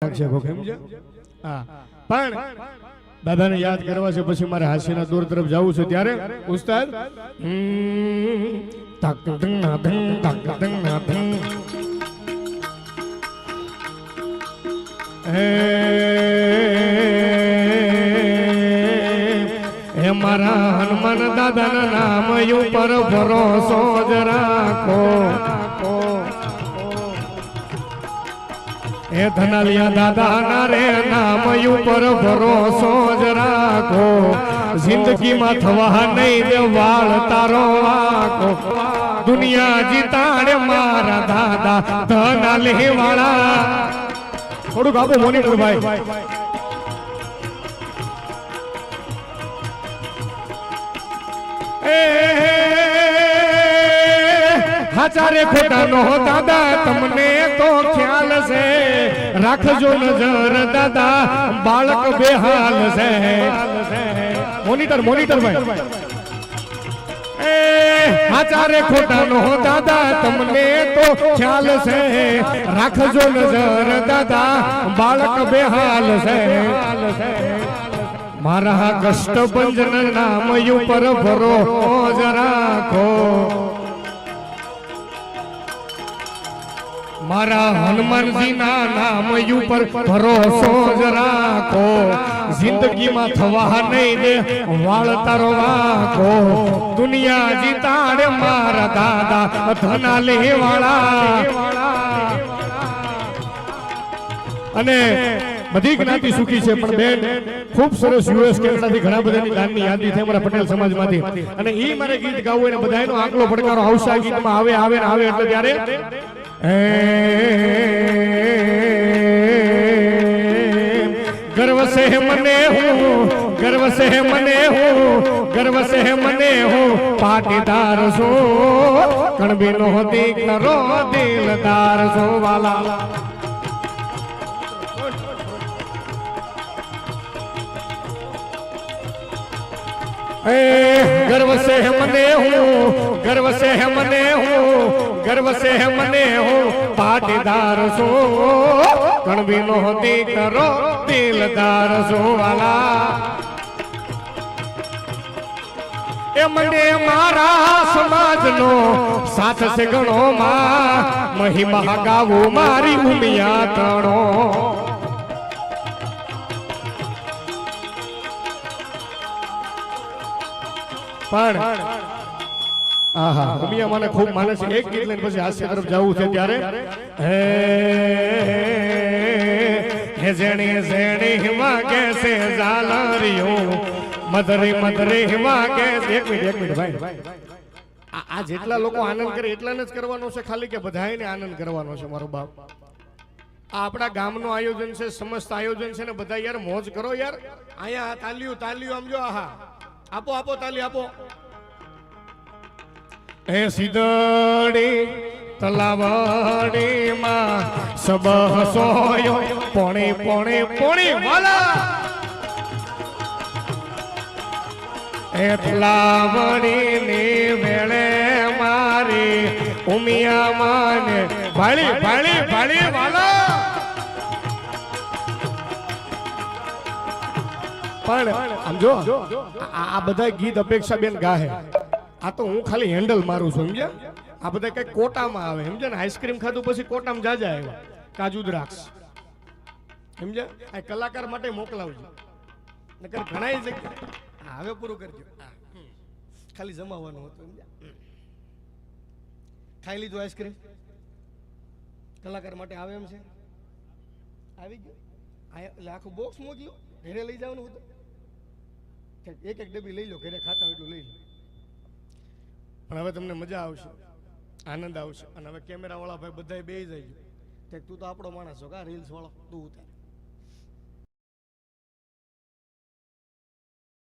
નાખશે ભોગ સમજ્યા હા પણ દાદાને યાદ કરવા છે પછી મારે હાસ્યના દોર તરફ જવું છે ત્યારે ઉસ્તાદ હે મારા હનુમાન દાદાના નામ ઉપર ભરોસો જ રાખો હે ધનાલિયા દાદાના રે નામ ઉપર ભરોસો જ રાખો જિંદગીમાં થવા નહીં દે વાળ તારો વાકો દુનિયા જીતાડે મારા દાદા ધનાલી વાળા થોડુંક આપો મોનિટર ભાઈ હાચારે ખોટા નો દાદા તમને તો ખ્યાલ છે રાખજો નજર દાદા બાળક બેહાલ છે મોનિટર ભાઈ હાચારે ખોટા નો દાદા તમને તો ખ્યાલ છે રાખજો નજર દાદા બાળક બેહાલ છે મારા કષ્ટભંજન નામ ઉપર ભરોસો રાખો મારા હનુમાનજીના નામ ઉપર ભરોસો જ રાખો જિંદગીમાં થવા નહીં દે વાળ તારો વાકો દુનિયા જીતાડે મારા દાદા ધનાલે વાળા અને બધી જ્ઞાતિ સુખી છે પણ બેન ખૂબ સરસ યુએસ કેનેડાથી ઘણા બધાની દાનની યાદી છે અમારા પટેલ સમાજમાંથી અને ઈ મારે ગીત ગાવું અને બધાનો આંકલો પડકારો આવશે આ ગીતમાં આવે એટલે ત્યારે गर्व से मने हूँ पाटीदार सो कणबीनो दीकरो दिलदार सो वाला गर्व से मने हूँ पाटीदार सो कणबीनो दीकरो दिलदार सो वाला ए मने मारा समाज नो साथ से गणो मां महिमा गावो मारी उमिया तणो પણ આહા ઉમિયા મને ખૂબ માને છે એક ગીત લઈને પછી હાસ્ય તરફ જવું છે ત્યારે હે જેણી હિમા કેસે ઝાલરિયો મધરે હિમા કેસે એક મિનિટ ભાઈ આ જેટલા લોકો આનંદ કરે એટલાને જ કરવાનો છે ખાલી કે બધાને આનંદ કરવાનો છે મારો બાપ આ આપણા ગામનું આયોજન છે સમસ્ત આયોજન છે ને બધા યાર મોજ કરો યાર અહીંયા તાલીઓ આમ જો આહા આપો તાલી આપો હે સીધડી તલાવડી માં સબહ સોયો પોણી વાલા હે તલાવડી ની વેળે મારી ઉમિયા માને ભાળી વાલા પણ આમ જો આ બધા ગીત અપેક્ષા બેન ગાહે આ તો હું ખાલી હેન્ડલ મારું છું સમજ્યા આ બધા કઈ કોટામાં આવે સમજ્યા ને આઈસ્ક્રીમ ખાધું પછી કોટામાં જાજા આવ્યા કાજુ દ્રાક્ષ સમજ્યા આ કલાકાર માટે મોકલાવજો નકર ઘણા જગ્યા હવે પૂરું કરજો ખાલી જમાવાનું હતું સમજ્યા ખાઈ લીધું આઈસ્ક્રીમ કલાકાર માટે આવે એમ છે આવી ગયું એટલે આખું બોક્સ મોકલ્યું ઘરે લઈ જવાનું હતું એક ડબ્બી લઈ લો ઘરે ખાતા એટલું લઈ લો પણ હવે તમને મજા આવશે આનંદ આવશે અને હવે કેમેરા વાળા ભાઈ બધા બે જાય તું તો આપણો માણસ છો કા રીલ્સ વાળો તું ઉતાર